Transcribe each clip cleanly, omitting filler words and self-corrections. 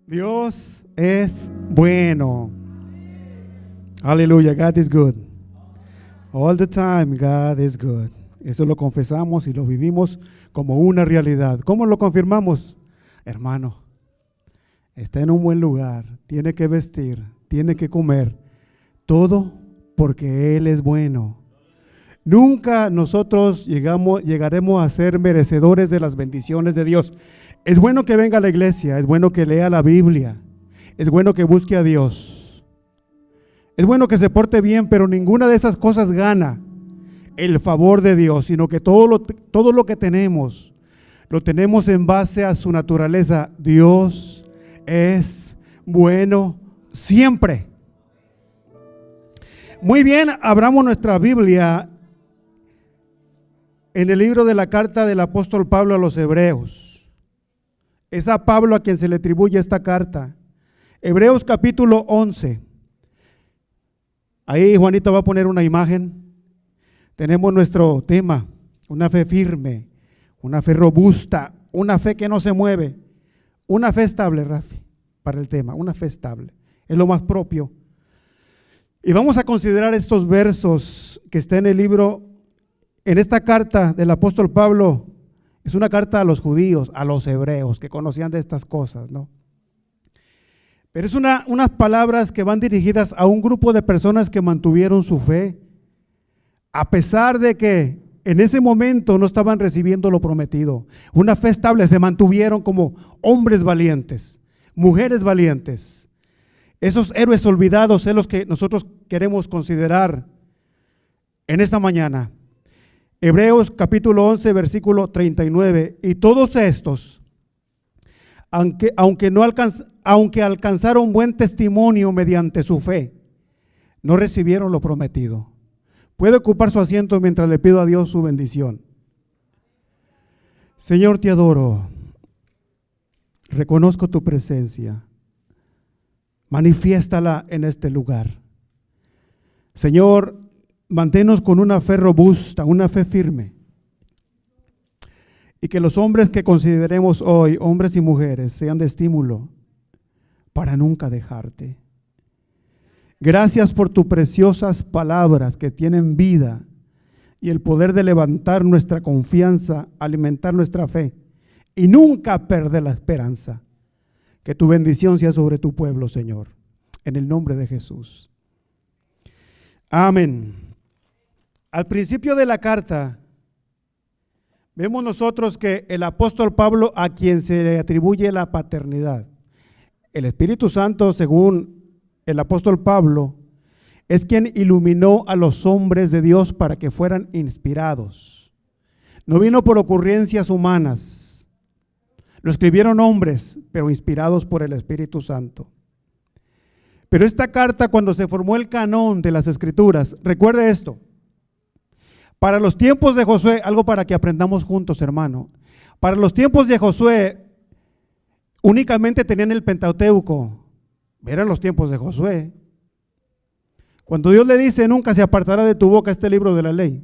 Dios es bueno. Aleluya, God is good. All the time, God is good. Eso lo confesamos y lo vivimos como una realidad. ¿Cómo lo confirmamos? Hermano, está en un buen lugar, tiene que vestir, tiene que comer, todo porque Él es bueno. Nunca nosotros llegaremos a ser merecedores de las bendiciones de Dios. Es bueno que venga a la iglesia, es bueno que lea la Biblia, es bueno que busque a Dios, es bueno que se porte bien, pero ninguna de esas cosas gana el favor de Dios, sino que todo lo que tenemos, lo tenemos en base a su naturaleza. Dios es bueno siempre. Muy bien, abramos nuestra Biblia en el libro de la carta del apóstol Pablo a los Hebreos. Es a Pablo a quien se le atribuye esta carta. Hebreos capítulo 11. Ahí Juanito va a poner una imagen. Tenemos nuestro tema, una fe firme, una fe robusta, una fe que no se mueve, una fe estable, Rafi, para el tema, una fe estable. Es lo más propio. Y vamos a considerar estos versos que está en el libro, en esta carta del apóstol Pablo. Es una carta a los judíos, a los hebreos que conocían de estas cosas, ¿no? Pero es unas palabras que van dirigidas a un grupo de personas que mantuvieron su fe, a pesar de que en ese momento no estaban recibiendo lo prometido. Una fe estable, se mantuvieron como hombres valientes, mujeres valientes. Esos héroes olvidados es los que nosotros queremos considerar en esta mañana. Hebreos capítulo 11, versículo 39. Y todos estos, aunque alcanzaron buen testimonio mediante su fe, no recibieron lo prometido. Puede ocupar su asiento mientras le pido a Dios su bendición. Señor, te adoro. Reconozco tu presencia. Manifiéstala en este lugar. Señor, manténnos con una fe robusta, una fe firme. Y que los hombres que consideremos hoy, hombres y mujeres, sean de estímulo para nunca dejarte. Gracias por tus preciosas palabras que tienen vida y el poder de levantar nuestra confianza, alimentar nuestra fe y nunca perder la esperanza. Que tu bendición sea sobre tu pueblo, Señor, en el nombre de Jesús. Amén. Al principio de la carta, vemos nosotros que el apóstol Pablo, a quien se le atribuye la paternidad, el Espíritu Santo, según el apóstol Pablo, es quien iluminó a los hombres de Dios para que fueran inspirados. No vino por ocurrencias humanas. Lo escribieron hombres, pero inspirados por el Espíritu Santo. Pero esta carta, cuando se formó el canon de las Escrituras, recuerde esto, para los tiempos de Josué, algo para que aprendamos juntos, hermano. Para los tiempos de Josué, únicamente tenían el Pentateuco. Eran los tiempos de Josué. Cuando Dios le dice, nunca se apartará de tu boca este libro de la ley,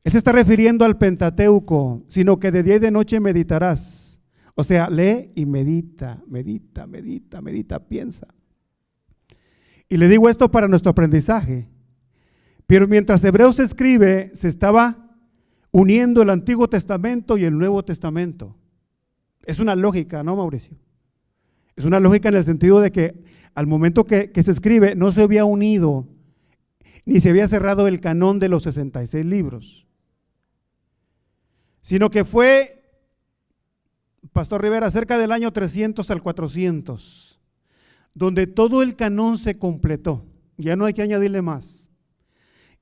Él se está refiriendo al Pentateuco, sino que de día y de noche meditarás. O sea, lee y medita, piensa. Y le digo esto para nuestro aprendizaje. Pero mientras Hebreos se escribe, se estaba uniendo el Antiguo Testamento y el Nuevo Testamento. Es una lógica, ¿no, Mauricio? Es una lógica en el sentido de que al momento que se escribe no se había unido ni se había cerrado el canón de los 66 libros, sino que fue, Pastor Rivera, cerca del año 300 al 400, donde todo el canón se completó. Ya no hay que añadirle más.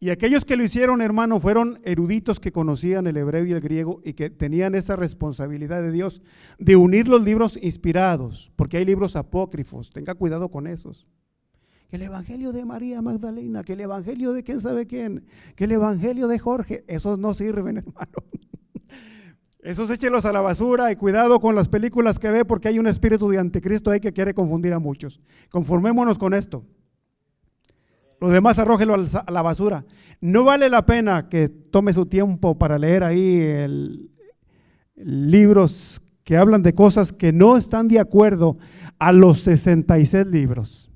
Y aquellos que lo hicieron, hermano, fueron eruditos que conocían el hebreo y el griego y que tenían esa responsabilidad de Dios de unir los libros inspirados, porque hay libros apócrifos, tenga cuidado con esos. Que el evangelio de María Magdalena, que el evangelio de quién sabe quién, que el evangelio de Jorge, esos no sirven, hermano. Esos échelos a la basura y cuidado con las películas que ve, porque hay un espíritu de anticristo ahí que quiere confundir a muchos. Conformémonos con esto. Los demás arrójelo a la basura. No vale la pena que tome su tiempo para leer ahí libros que hablan de cosas que no están de acuerdo a los 66 libros.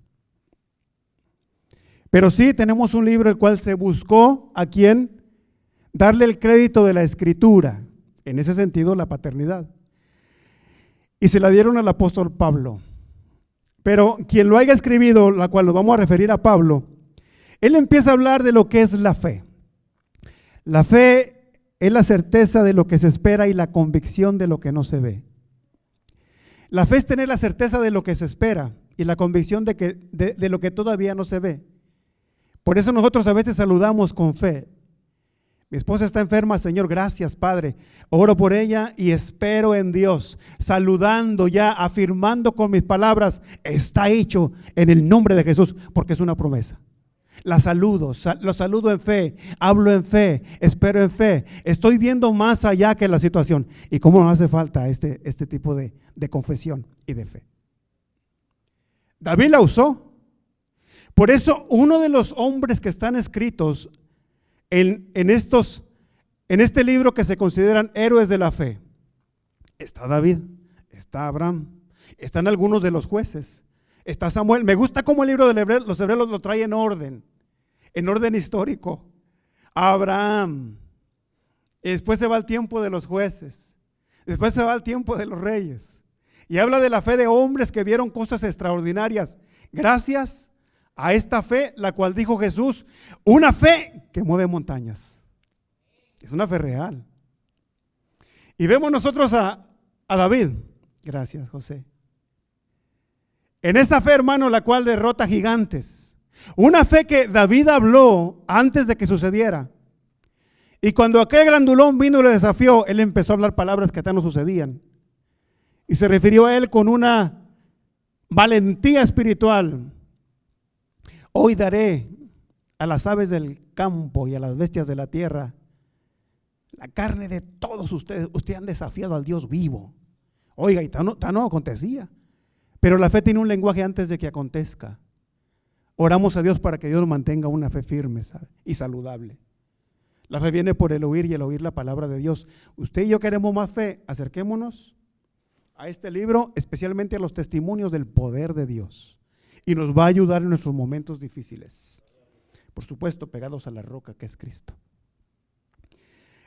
Pero sí tenemos un libro el cual se buscó a quien darle el crédito de la escritura, en ese sentido la paternidad. Y se la dieron al apóstol Pablo. Pero quien lo haya escribido, la cual nos vamos a referir a Pablo, él empieza a hablar de lo que es la fe. La fe es la certeza de lo que se espera y la convicción de lo que no se ve. La fe es tener la certeza de lo que se espera y la convicción de lo que todavía no se ve. Por eso nosotros a veces saludamos con fe. Mi esposa está enferma, Señor, gracias, Padre. Oro por ella y espero en Dios, saludando ya, afirmando con mis palabras, está hecho en el nombre de Jesús, porque es una promesa. La saludo, lo saludo en fe, hablo en fe, espero en fe. Estoy viendo más allá que la situación. ¿Y cómo nos hace falta este tipo de confesión y de fe? David la usó. Por eso uno de los hombres que están escritos en este libro que se consideran héroes de la fe, está David, está Abraham, están algunos de los jueces, está Samuel. Me gusta cómo el libro de los hebreos lo trae en orden histórico. Abraham, y después se va al tiempo de los jueces, después se va al tiempo de los reyes, y habla de la fe de hombres que vieron cosas extraordinarias, gracias a esta fe, la cual dijo Jesús, una fe que mueve montañas. Es una fe real. Y vemos nosotros a David, gracias José, en esa fe, hermano, la cual derrota gigantes. Una fe que David habló antes de que sucediera. Y cuando aquel grandulón vino y le desafió, él empezó a hablar palabras que hasta no sucedían. Y se refirió a él con una valentía espiritual. Hoy daré a las aves del campo y a las bestias de la tierra la carne de todos ustedes. Ustedes han desafiado al Dios vivo. Oiga, y tan no acontecía. Pero la fe tiene un lenguaje antes de que acontezca. Oramos a Dios para que Dios mantenga una fe firme, ¿sabe? Y saludable. La fe viene por el oír y el oír la palabra de Dios. Usted y yo queremos más fe. Acerquémonos a este libro, especialmente a los testimonios del poder de Dios. Y nos va a ayudar en nuestros momentos difíciles. Por supuesto, pegados a la roca que es Cristo.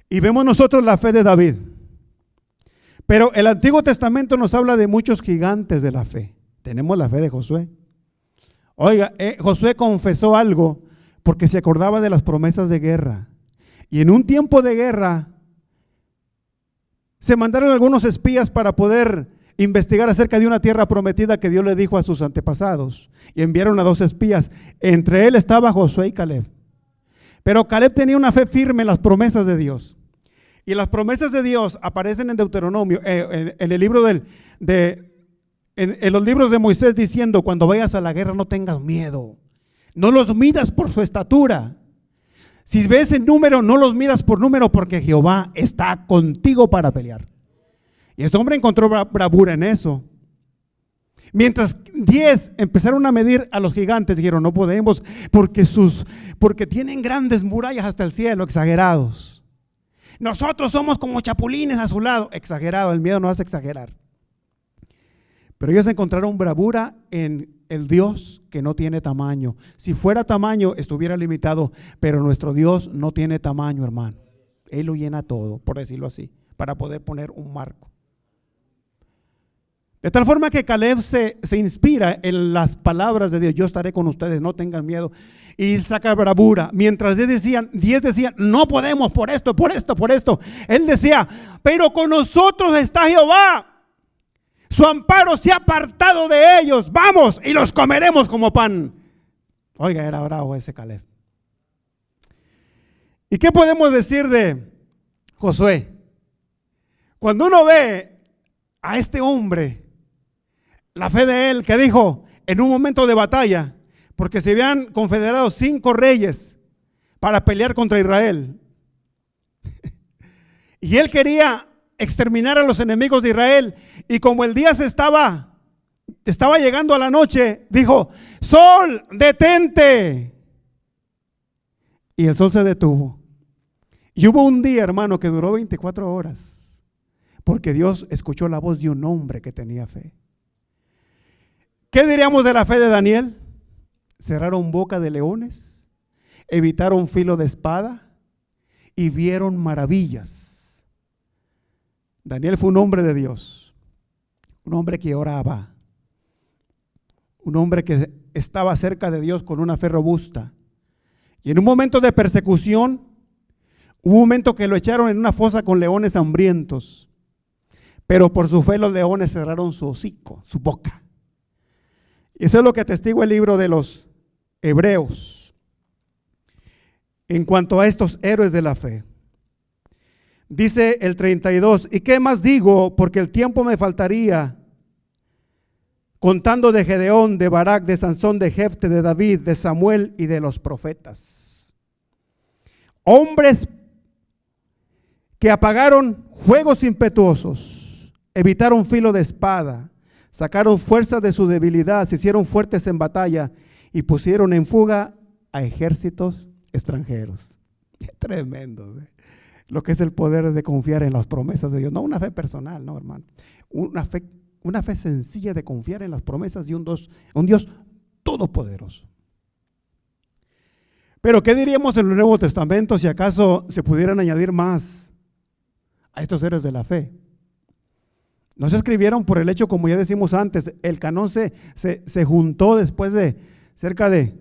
Y vemos nosotros la fe de David. Pero el Antiguo Testamento nos habla de muchos gigantes de la fe. Tenemos la fe de Josué. Oiga, Josué confesó algo porque se acordaba de las promesas de guerra. Y en un tiempo de guerra se mandaron algunos espías para poder investigar acerca de una tierra prometida que Dios le dijo a sus antepasados. Y enviaron a 2 espías. Entre él estaba Josué y Caleb. Pero Caleb tenía una fe firme en las promesas de Dios. Y las promesas de Dios aparecen en Deuteronomio, en el libro en los libros de Moisés, diciendo: cuando vayas a la guerra no tengas miedo, no los midas por su estatura. Si ves el número, no los midas por número, porque Jehová está contigo para pelear. Y este hombre encontró bravura en eso. Mientras 10 empezaron a medir a los gigantes, dijeron: no podemos, porque tienen grandes murallas hasta el cielo, exagerados. Nosotros somos como chapulines a su lado, exagerado, el miedo nos hace exagerar. Pero ellos encontraron bravura en el Dios que no tiene tamaño. Si fuera tamaño, estuviera limitado, pero nuestro Dios no tiene tamaño, hermano. Él lo llena todo, por decirlo así, para poder poner un marco. De tal forma que Caleb se inspira en las palabras de Dios: yo estaré con ustedes, no tengan miedo. Y saca bravura. Mientras 10 decían, no podemos por esto. Él decía: pero con nosotros está Jehová. Su amparo se ha apartado de ellos. Vamos y los comeremos como pan. Oiga, era bravo ese Caleb. ¿Y qué podemos decir de Josué? Cuando uno ve a este hombre, la fe de él, que dijo en un momento de batalla, porque se habían confederado 5 reyes para pelear contra Israel, y él quería exterminar a los enemigos de Israel, y como el día estaba llegando a la noche, dijo: sol, detente. Y el sol se detuvo. Y hubo un día, hermano, que duró 24 horas. porque Dios escuchó la voz de un hombre que tenía fe. ¿Qué diríamos de la fe de Daniel? Cerraron boca de leones, evitaron filo de espada y vieron maravillas. Daniel fue un hombre de Dios, un hombre que oraba, un hombre que estaba cerca de Dios con una fe robusta. Y en un momento de persecución, hubo un momento que lo echaron en una fosa con leones hambrientos, pero por su fe los leones cerraron su hocico, su boca. Y eso es lo que atestigua el libro de los Hebreos en cuanto a estos héroes de la fe. Dice el 32, ¿y qué más digo? Porque el tiempo me faltaría, contando de Gedeón, de Barak, de Sansón, de Jefte, de David, de Samuel y de los profetas. Hombres que apagaron fuegos impetuosos, evitaron filo de espada, sacaron fuerzas de su debilidad, se hicieron fuertes en batalla y pusieron en fuga a ejércitos extranjeros. Qué tremendo, ¿eh? Lo que es el poder de confiar en las promesas de Dios. No una fe personal, no, hermano. Una fe sencilla de confiar en las promesas de un Dios todopoderoso. Pero ¿qué diríamos en el Nuevo Testamento si acaso se pudieran añadir más a estos héroes de la fe? No se escribieron por el hecho, como ya decimos antes, el canon se juntó después de cerca de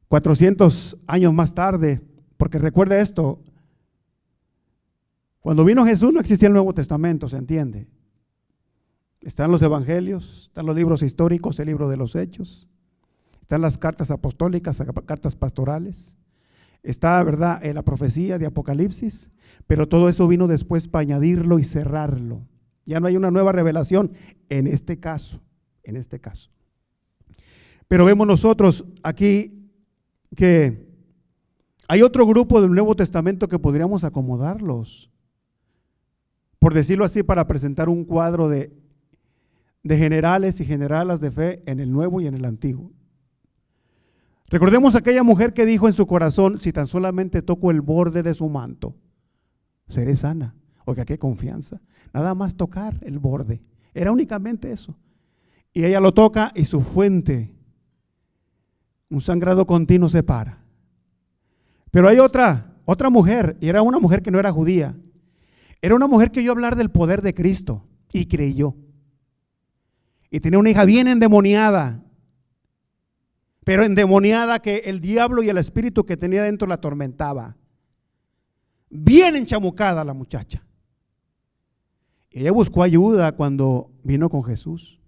400 años más tarde, porque recuerde esto, cuando vino Jesús no existía el Nuevo Testamento, ¿se entiende? Están los evangelios, están los libros históricos, el libro de los Hechos, están las cartas apostólicas, cartas pastorales, está, ¿verdad?, la profecía de Apocalipsis, pero todo eso vino después para añadirlo y cerrarlo. Ya no hay una nueva revelación en este caso. Pero vemos nosotros aquí que hay otro grupo del Nuevo Testamento que podríamos acomodarlos, por decirlo así, para presentar un cuadro de generales y generalas de fe en el Nuevo y en el Antiguo. Recordemos aquella mujer que dijo en su corazón: si tan solamente toco el borde de su manto, seré sana. Oiga, qué confianza. Nada más tocar el borde. Era únicamente eso. Y ella lo toca y su fuente, un sangrado continuo, se para. Pero hay otra mujer, y era una mujer que no era judía. Era una mujer que oyó hablar del poder de Cristo y creyó. Y tenía una hija bien endemoniada. Pero endemoniada que el diablo y el espíritu que tenía dentro la atormentaba. Bien enchamucada la muchacha. Ella buscó ayuda cuando vino con Jesús.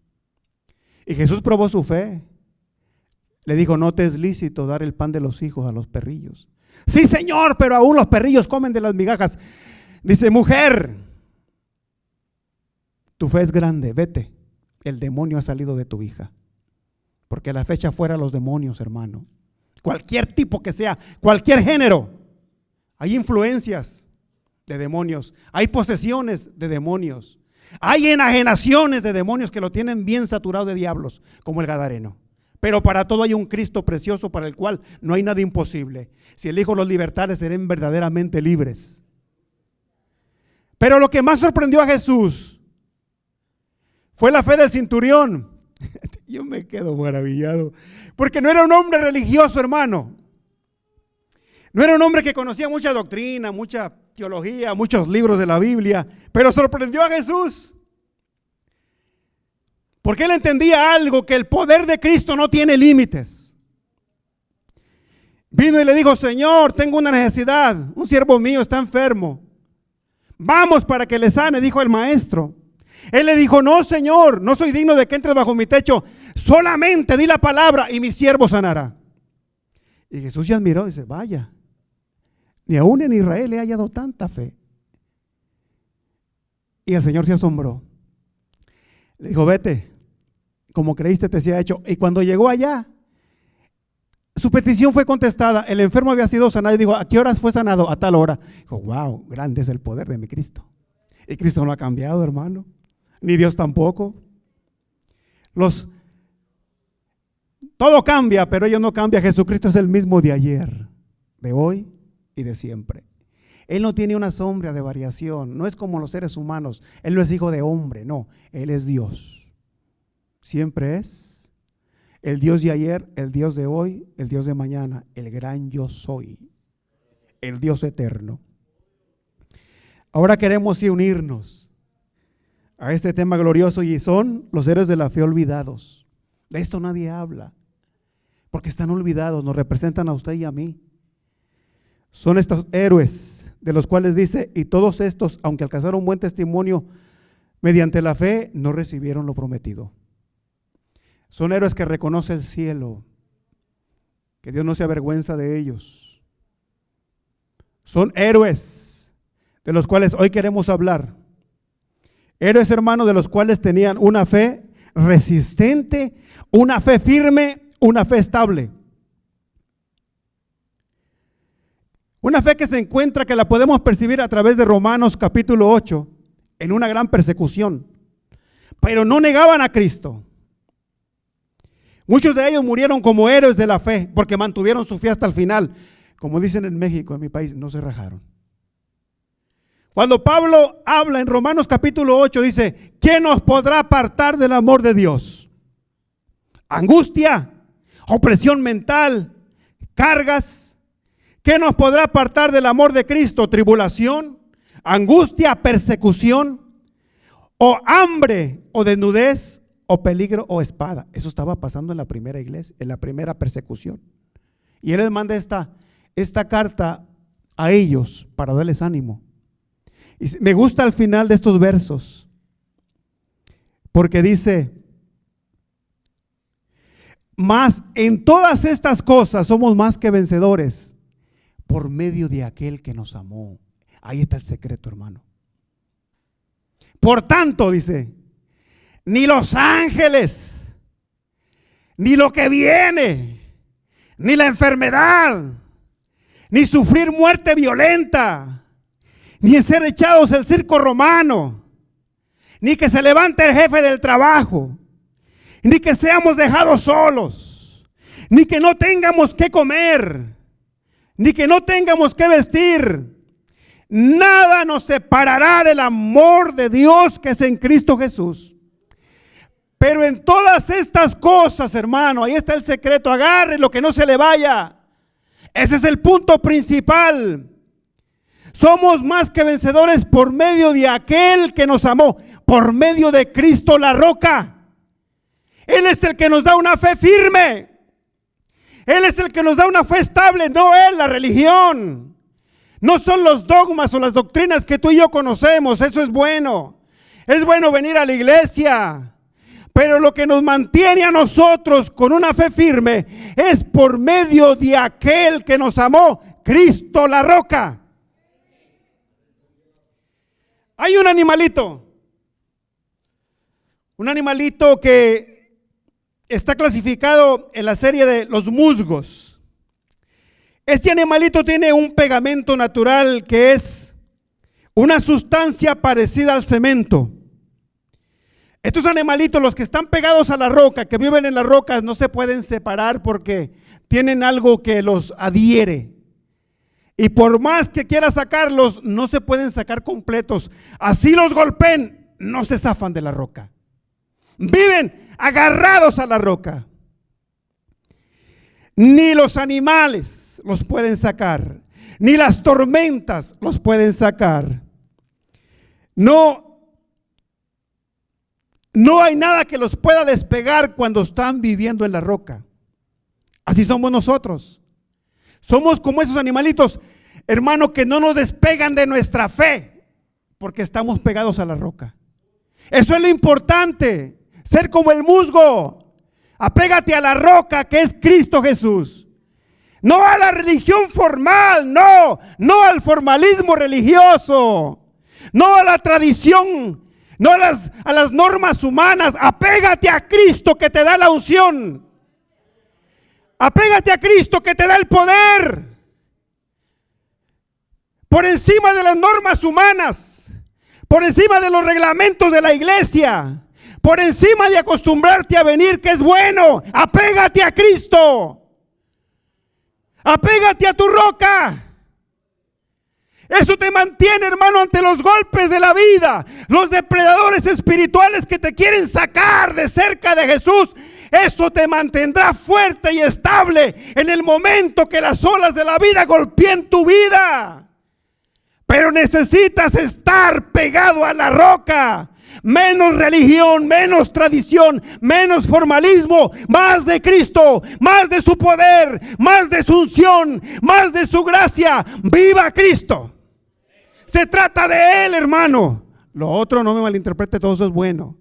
Y Jesús probó su fe. Le dijo: no te es lícito dar el pan de los hijos a los perrillos. Sí, Señor, pero aún los perrillos comen de las migajas. Dice: mujer, tu fe es grande, vete. El demonio ha salido de tu hija. Porque la fecha fuera los demonios, hermano. Cualquier tipo que sea, cualquier género. Hay influencias de demonios, hay posesiones de demonios, hay enajenaciones de demonios que lo tienen bien saturado de diablos, como el gadareno. Pero para todo hay un Cristo precioso para el cual no hay nada imposible. Si el Hijo los libertare, serán verdaderamente libres. Pero lo que más sorprendió a Jesús fue la fe del centurión. Yo me quedo maravillado, porque no era un hombre religioso, hermano. No era un hombre que conocía mucha doctrina, mucha teología, muchos libros de la Biblia, pero sorprendió a Jesús. Porque él entendía algo, que el poder de Cristo no tiene límites. Vino y le dijo: Señor, tengo una necesidad, un siervo mío está enfermo. Vamos para que le sane, dijo el maestro. Él le dijo: no, Señor, no soy digno de que entres bajo mi techo, solamente di la palabra y mi siervo sanará. Y Jesús se admiró y dice: vaya, ni aún en Israel he hallado tanta fe. Y el Señor se asombró. Le dijo: vete, como creíste te sea hecho. Y cuando llegó allá, su petición fue contestada. El enfermo había sido sanado y dijo: ¿a qué horas fue sanado? A tal hora. Dijo: wow, grande es el poder de mi Cristo. Y Cristo no ha cambiado, hermano, ni Dios tampoco. Todo cambia, pero ellos no cambian. Jesucristo es el mismo de ayer, de hoy y de siempre. Él no tiene una sombra de variación. No es como los seres humanos. Él no es hijo de hombre, no. Él es Dios. Siempre es el Dios de ayer, el Dios de hoy, el Dios de mañana, el gran yo soy, el Dios eterno. Ahora queremos unirnos a este tema glorioso y son los héroes de la fe olvidados. De esto nadie habla, porque están olvidados, nos representan a usted y a mí. Son estos héroes de los cuales dice, y todos estos, aunque alcanzaron buen testimonio mediante la fe, no recibieron lo prometido. Son héroes que reconoce el cielo, que Dios no se avergüenza de ellos. Son héroes de los cuales hoy queremos hablar. Héroes, hermanos, de los cuales tenían una fe resistente, una fe firme, una fe estable. Una fe que se encuentra, que la podemos percibir a través de Romanos capítulo 8, en una gran persecución. Pero no negaban a Cristo. Muchos de ellos murieron como héroes de la fe, porque mantuvieron su fe hasta el final. Como dicen en México, en mi país, no se rajaron. Cuando Pablo habla en Romanos capítulo 8, dice, ¿quién nos podrá apartar del amor de Dios? Angustia, opresión mental, cargas. ¿Qué nos podrá apartar del amor de Cristo? Tribulación, angustia, persecución, o hambre, o desnudez, o peligro, o espada. Eso estaba pasando en la primera iglesia, en la primera persecución. Y Él les manda esta carta a ellos para darles ánimo. Y me gusta al final de estos versos, porque dice, mas en todas estas cosas somos más que vencedores por medio de aquel que nos amó. Ahí está el secreto, hermano. Por tanto, dice, ni los ángeles, ni lo que viene, ni la enfermedad, ni sufrir muerte violenta, ni ser echados al circo romano, ni que se levante el jefe del trabajo, ni que seamos dejados solos, ni que no tengamos que comer, ni que no tengamos que vestir. Nada nos separará del amor de Dios que es en Cristo Jesús. Pero en todas estas cosas, hermano, ahí está el secreto. Agarre lo que no se le vaya. Ese es el punto principal. Somos más que vencedores por medio de aquel que nos amó, por medio de Cristo la roca. Él es el que nos da una fe firme. Él es el que nos da una fe estable, no es la religión. No son los dogmas o las doctrinas que tú y yo conocemos. Eso es bueno. Es bueno venir a la iglesia. Pero lo que nos mantiene a nosotros con una fe firme es por medio de aquel que nos amó, Cristo la roca. Hay un animalito que está clasificado en la serie de los musgos. Este animalito tiene un pegamento natural que es una sustancia parecida al cemento. Estos animalitos, los que están pegados a la roca, que viven en las rocas, no se pueden separar porque tienen algo que los adhiere. Y por más que quiera sacarlos, no se pueden sacar completos. Así los golpeen, no se zafan de la roca. Viven agarrados a la roca. Ni los animales los pueden sacar, ni las tormentas los pueden sacar. No hay nada que los pueda despegar cuando están viviendo en la roca. Así somos nosotros. Somos como esos animalitos, hermano, que no nos despegan de nuestra fe, porque estamos pegados a la roca. Eso es lo importante. Ser como el musgo. Apégate a la roca que es Cristo Jesús. No a la religión formal, no al formalismo religioso, no a la tradición, no a las normas humanas. Apégate a Cristo que te da la unción. Apégate a Cristo que te da el poder. Por encima de las normas humanas, por encima de los reglamentos de la iglesia, por encima de acostumbrarte a venir, que es bueno. Apégate a Cristo. Apégate a tu roca. Eso te mantiene, hermano, ante los golpes de la vida, los depredadores espirituales que te quieren sacar de cerca de Jesús. Eso te mantendrá fuerte y estable en el momento que las olas de la vida golpeen tu vida. Pero necesitas estar pegado a la roca. Menos religión, menos tradición, menos formalismo, más de Cristo, más de su poder, más de su unción, más de su gracia. ¡Viva Cristo! Se trata de Él, hermano. Lo otro, no me malinterprete, todo eso es bueno.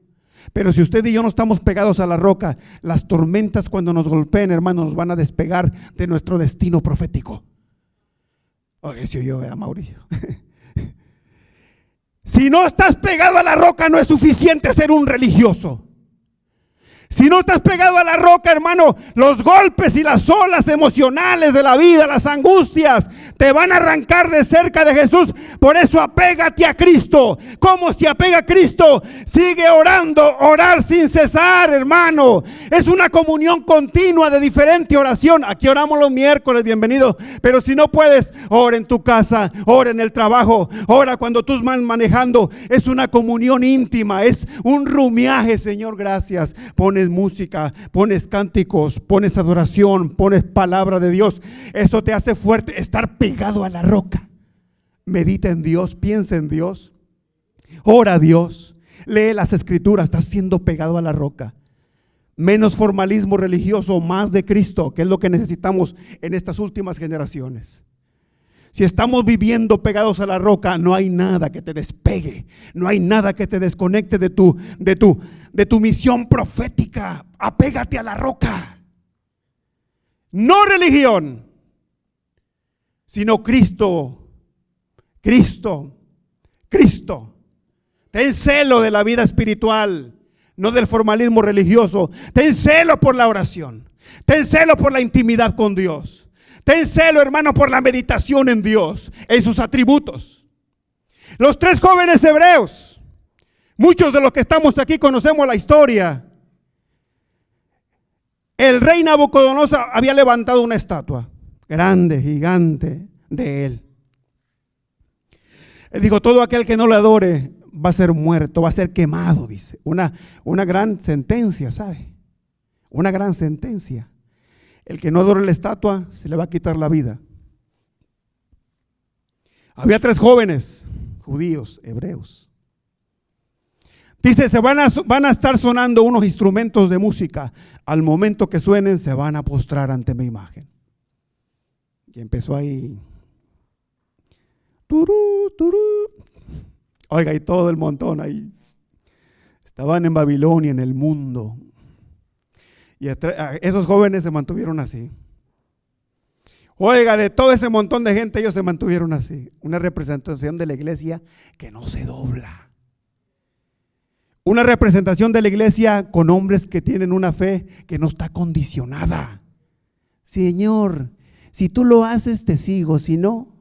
Pero si usted y yo no estamos pegados a la roca, las tormentas cuando nos golpeen, hermano, nos van a despegar de nuestro destino profético. Oye, si yo, Mauricio. Si no estás pegado a la roca, no es suficiente ser un religioso. Si no estás pegado a la roca, hermano, los golpes y las olas emocionales de la vida, las angustias, te van a arrancar de cerca de Jesús. Por eso apégate a Cristo. ¿Cómo se apega a Cristo? Sigue orando, orar sin cesar, hermano. Es una comunión continua de diferente oración. Aquí oramos los miércoles, bienvenido. Pero si no puedes, ora en tu casa, ora en el trabajo, ora cuando tú vas manejando. Es una comunión íntima, es un rumiaje. Señor, gracias. Pones música, pones cánticos, pones adoración, pones palabra de Dios. Eso te hace fuerte, estar pegado a la roca. Medita en Dios, piensa en Dios, ora a Dios, lee las escrituras, estás siendo pegado a la roca. Menos formalismo religioso, más de Cristo, que es lo que necesitamos en estas últimas generaciones. Si estamos viviendo pegados a la roca, no hay nada que te despegue, no hay nada que te desconecte de tu misión profética. Apégate a la roca. No religión, sino Cristo, Cristo, Cristo. Ten celo de la vida espiritual, no del formalismo religioso. Ten celo por la oración, ten celo por la intimidad con Dios. Ten celo, hermano, por la meditación en Dios, en sus atributos. Los 3 jóvenes hebreos, muchos de los que estamos aquí conocemos la historia. El rey Nabucodonosor había levantado una estatua grande, gigante de él. Él dijo: todo aquel que no le adore va a ser muerto, va a ser quemado, dice. Una gran sentencia, ¿sabe? Una gran sentencia. El que no adore la estatua se le va a quitar la vida. Había 3 jóvenes judíos, hebreos. Dice: van a estar sonando unos instrumentos de música. Al momento que suenen, se van a postrar ante mi imagen. Y empezó ahí. Turú, turú. Oiga, y todo el montón ahí. Estaban en Babilonia, en el mundo. Y esos jóvenes se mantuvieron así. Oiga, de todo ese montón de gente, ellos se mantuvieron así. Una representación de la iglesia que no se dobla. Una representación de la iglesia con hombres que tienen una fe que no está condicionada. Señor, si tú lo haces, te sigo. Si no,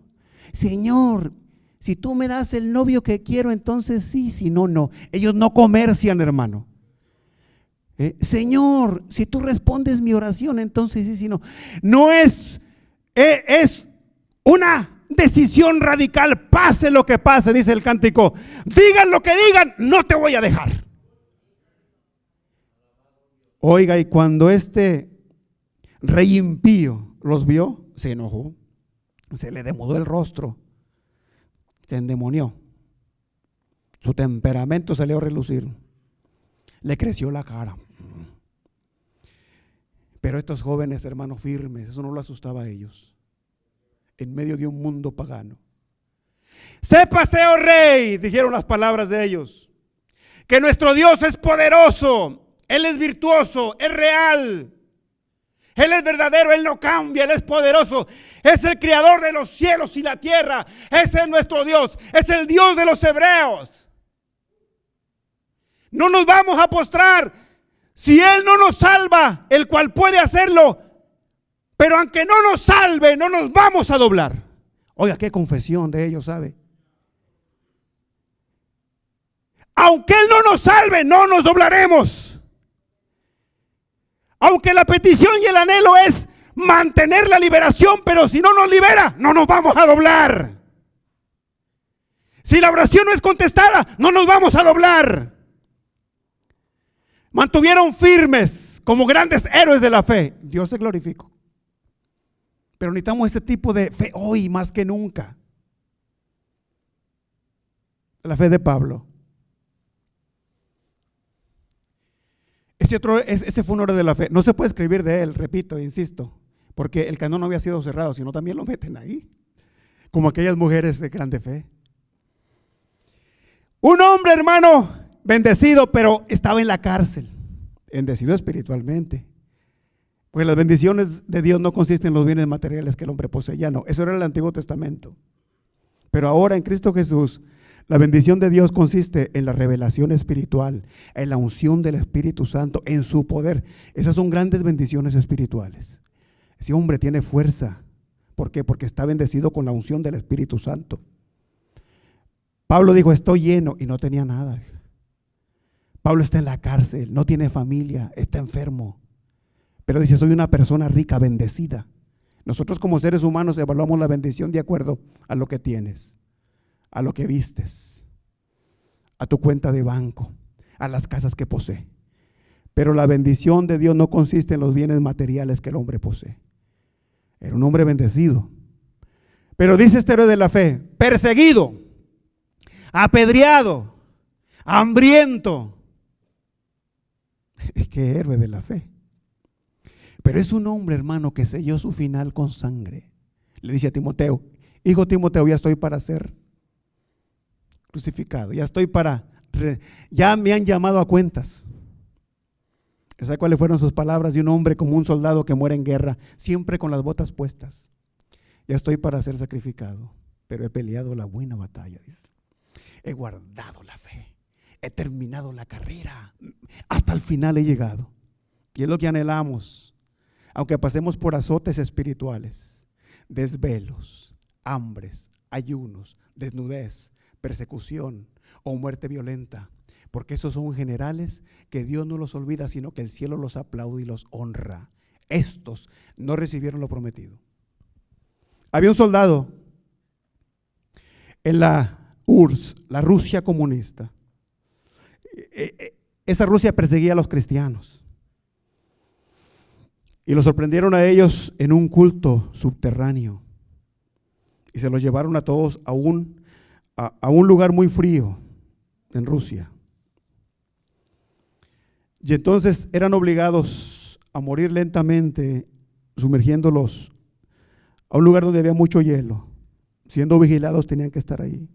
Señor, si tú me das el novio que quiero, entonces sí, si no, no. Ellos no comercian, hermano. Señor, si tú respondes mi oración, entonces sí, si no. No es una decisión radical, pase lo que pase, dice el cántico. Digan lo que digan, no te voy a dejar. Oiga, y cuando este rey impío los vio, se enojó, se le demudó el rostro, se endemonió, su temperamento salió a relucir, le creció la cara. Pero estos jóvenes, hermanos, firmes, eso no lo asustaba a ellos. En medio de un mundo pagano. Sépase, oh rey, dijeron las palabras de ellos, que nuestro Dios es poderoso, Él es virtuoso, es real, Él es verdadero, Él no cambia, Él es poderoso, es el creador de los cielos y la tierra. Ese es nuestro Dios, es el Dios de los hebreos. No nos vamos a postrar. Si Él no nos salva, el cual puede hacerlo, pero aunque no nos salve, no nos vamos a doblar. Oiga, qué confesión de ellos, ¿sabe? Aunque Él no nos salve, no nos doblaremos. Aunque la petición y el anhelo es mantener la liberación, pero si no nos libera, no nos vamos a doblar. Si la oración no es contestada, no nos vamos a doblar. Mantuvieron firmes como grandes héroes de la fe. Dios se glorificó. Pero necesitamos ese tipo de fe hoy más que nunca. La fe de Pablo. Ese fue un hombre de la fe. No se puede escribir de él, repito, insisto, porque el canon no había sido cerrado, sino también lo meten ahí, como aquellas mujeres de grande fe. Un hombre, hermano, bendecido, pero estaba en la cárcel, bendecido espiritualmente. Porque las bendiciones de Dios no consisten en los bienes materiales que el hombre posee, ya no, eso era el Antiguo Testamento. Pero ahora en Cristo Jesús, la bendición de Dios consiste en la revelación espiritual, en la unción del Espíritu Santo, en su poder. Esas son grandes bendiciones espirituales. Ese hombre tiene fuerza. ¿Por qué? Porque está bendecido con la unción del Espíritu Santo. Pablo dijo, estoy lleno, y no tenía nada. Pablo está en la cárcel, no tiene familia, está enfermo. Pero dice, soy una persona rica, bendecida. Nosotros como seres humanos evaluamos la bendición de acuerdo a lo que tienes, a lo que vistes, a tu cuenta de banco, a las casas que posee. Pero la bendición de Dios no consiste en los bienes materiales que el hombre posee. Era un hombre bendecido. Pero dice este héroe de la fe, perseguido, apedreado, hambriento. Qué héroe de la fe. Pero es un hombre, hermano, que selló su final con sangre. Le dice a Timoteo, hijo Timoteo, ya estoy para ser crucificado, ya me han llamado a cuentas. ¿Sabe cuáles fueron sus palabras de un hombre como un soldado que muere en guerra, siempre con las botas puestas? Ya estoy para ser sacrificado, pero he peleado la buena batalla, dice. He guardado la fe, he terminado la carrera, hasta el final he llegado. Y es lo que anhelamos, aunque pasemos por azotes espirituales, desvelos, hambres, ayunos, desnudez, persecución o muerte violenta, porque esos son generales que Dios no los olvida, sino que el cielo los aplaude y los honra. Estos no recibieron lo prometido. Había un soldado en la URSS, la Rusia comunista. Esa Rusia perseguía a los cristianos y los sorprendieron a ellos en un culto subterráneo y se los llevaron a todos a un lugar muy frío en Rusia. Y entonces eran obligados a morir lentamente, sumergiéndolos a un lugar donde había mucho hielo. Siendo vigilados tenían que estar ahí.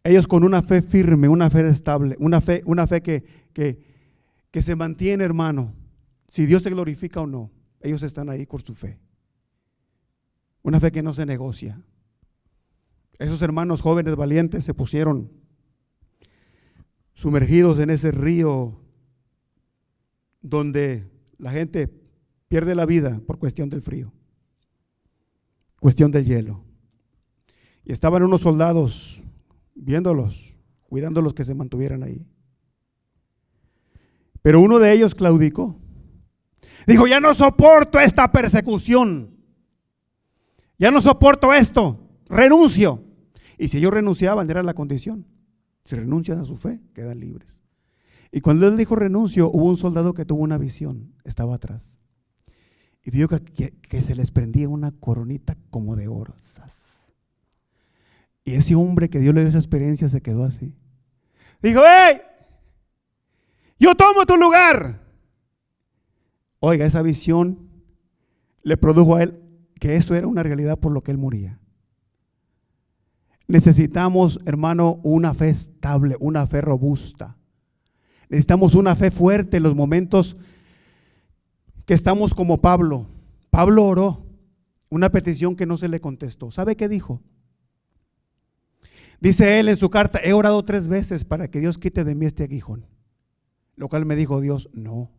Ellos con una fe firme, una fe estable, una fe que se mantiene, hermano. Si Dios se glorifica o no, ellos están ahí por su fe. Una fe que no se negocia. Esos hermanos jóvenes valientes se pusieron sumergidos en ese río donde la gente pierde la vida por cuestión del frío, cuestión del hielo. Y estaban unos soldados viéndolos, cuidándolos que se mantuvieran ahí. Pero uno de ellos claudicó. Dijo, ya no soporto esta persecución. Ya no soporto esto. Renuncio. Y si ellos renunciaban, era la condición. Si renuncian a su fe, quedan libres. Y cuando él dijo renuncio, hubo un soldado que tuvo una visión. Estaba atrás. Y vio que se les prendía una coronita como de oro. Y ese hombre que Dios le dio esa experiencia se quedó así. Dijo, ¡hey! Yo tomo tu lugar. Oiga, esa visión le produjo a él que eso era una realidad por lo que él moría. Necesitamos, hermano, una fe estable, una fe robusta. Necesitamos una fe fuerte en los momentos que estamos como Pablo. Pablo oró una petición que no se le contestó. ¿Sabe qué dijo? Dice él en su carta, he orado 3 veces para que Dios quite de mí este aguijón. Lo cual me dijo Dios, no.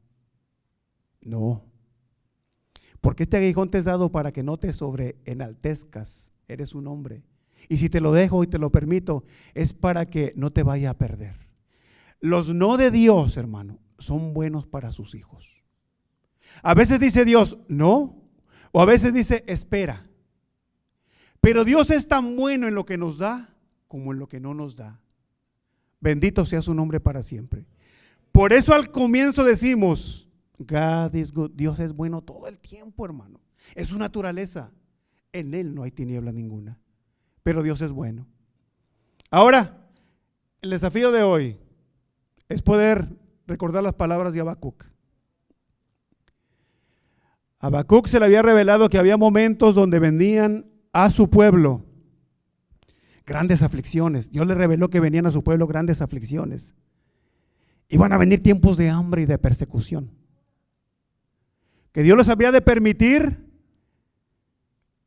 Porque este aguijón te es dado para que no te sobreenaltezcas. Eres un hombre. Y si te lo dejo y te lo permito, es para que no te vaya a perder. Los no de Dios, hermano, son buenos para sus hijos. A veces dice Dios, no, o a veces dice, espera. Pero Dios es tan bueno en lo que nos da como en lo que no nos da. Bendito sea su nombre para siempre. Por eso al comienzo decimos, God is good. Dios es bueno todo el tiempo, hermano. Es su naturaleza. En Él no hay tiniebla ninguna. Pero Dios es bueno. Ahora, el desafío de hoy es poder recordar las palabras de Habacuc. A Habacuc se le había revelado que había momentos donde venían a su pueblo grandes aflicciones. Dios le reveló que venían a su pueblo grandes aflicciones. Iban a venir tiempos de hambre y de persecución, que Dios les había de permitir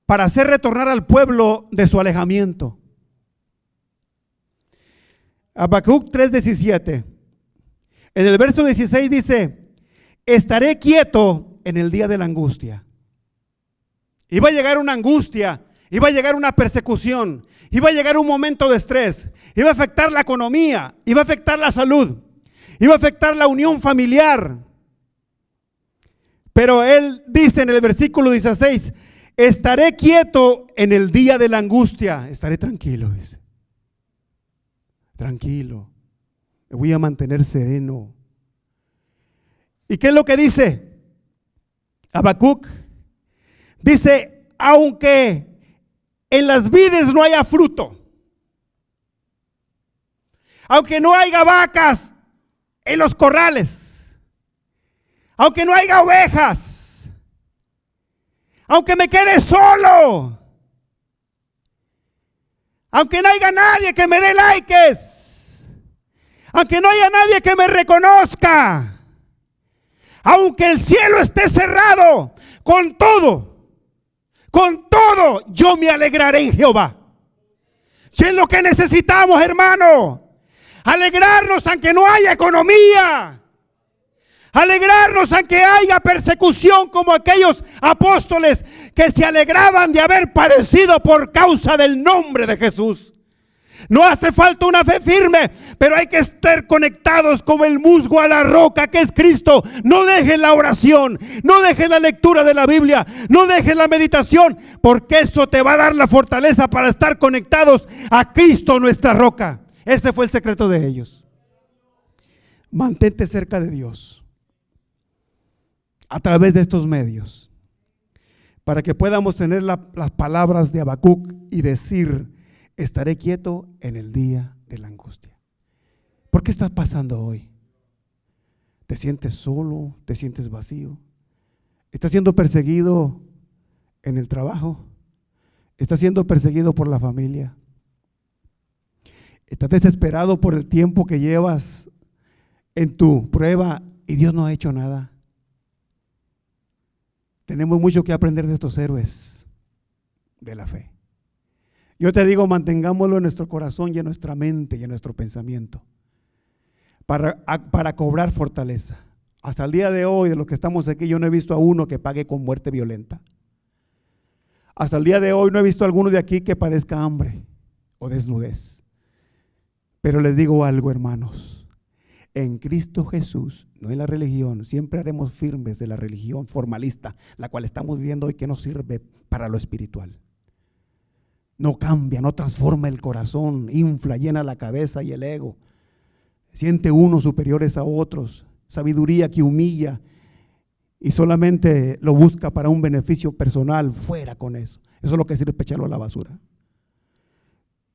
para hacer retornar al pueblo de su alejamiento. Habacuc 3:17. En el verso 16 dice: estaré quieto en el día de la angustia. Iba a llegar una angustia, iba a llegar una persecución, iba a llegar un momento de estrés, iba a afectar la economía, iba a afectar la salud, iba a afectar la unión familiar. Pero él dice en el versículo 16: estaré quieto en el día de la angustia. Estaré tranquilo, dice. Tranquilo. Me voy a mantener sereno. ¿Y qué es lo que dice Habacuc? Dice: aunque en las vides no haya fruto, aunque no haya vacas en los corrales, aunque no haya ovejas, aunque me quede solo, aunque no haya nadie que me dé likes, aunque no haya nadie que me reconozca, aunque el cielo esté cerrado, con todo yo me alegraré en Jehová. Si es lo que necesitamos, hermano, alegrarnos aunque no haya economía, alegrarnos aunque haya persecución, como aquellos apóstoles que se alegraban de haber padecido por causa del nombre de Jesús. No hace falta una fe firme, pero hay que estar conectados como el musgo a la roca que es Cristo. No dejes la oración, no dejes la lectura de la Biblia, no dejes la meditación, porque eso te va a dar la fortaleza para estar conectados a Cristo, nuestra roca. Ese fue el secreto de ellos. Mantente cerca de Dios a través de estos medios, para que podamos tener las palabras de Habacuc y decir: estaré quieto en el día de la angustia. ¿Por qué estás pasando hoy? ¿Te sientes solo? ¿Te sientes vacío? ¿Estás siendo perseguido en el trabajo? ¿Estás siendo perseguido por la familia? ¿Estás desesperado por el tiempo que llevas en tu prueba y Dios no ha hecho nada? Tenemos mucho que aprender de estos héroes de la fe. Yo te digo, mantengámoslo en nuestro corazón y en nuestra mente y en nuestro pensamiento para cobrar fortaleza. Hasta el día de hoy, de los que estamos aquí, yo no he visto a uno que pague con muerte violenta. Hasta el día de hoy no he visto a alguno de aquí que padezca hambre o desnudez. Pero les digo algo, hermanos: en Cristo Jesús, no en la religión, siempre haremos firmes de la religión formalista, la cual estamos viviendo hoy, que no sirve para lo espiritual. No cambia, no transforma el corazón, infla, llena la cabeza y el ego. Siente unos superiores a otros, sabiduría que humilla y solamente lo busca para un beneficio personal. Fuera con eso. Eso es lo que sirve para echarlo a la basura.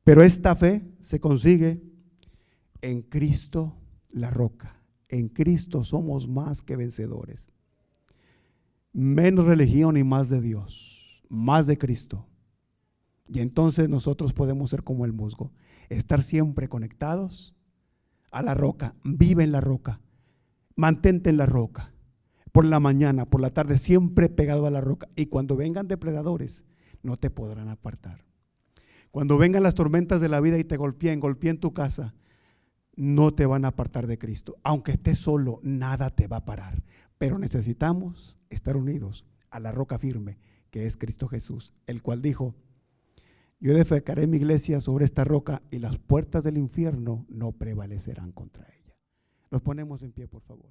Pero esta fe se consigue en Cristo la roca. En Cristo somos más que vencedores. Menos religión y más de Dios, más de Cristo. Y entonces nosotros podemos ser como el musgo, estar siempre conectados a la roca. Vive en la roca, mantente en la roca, por la mañana, por la tarde, siempre pegado a la roca. Y cuando vengan depredadores, no te podrán apartar. Cuando vengan las tormentas de la vida y te golpeen tu casa, no te van a apartar de Cristo. Aunque estés solo, nada te va a parar. Pero necesitamos estar unidos a la roca firme, que es Cristo Jesús, el cual dijo: yo edificaré mi iglesia sobre esta roca y las puertas del infierno no prevalecerán contra ella. Nos ponemos en pie, por favor.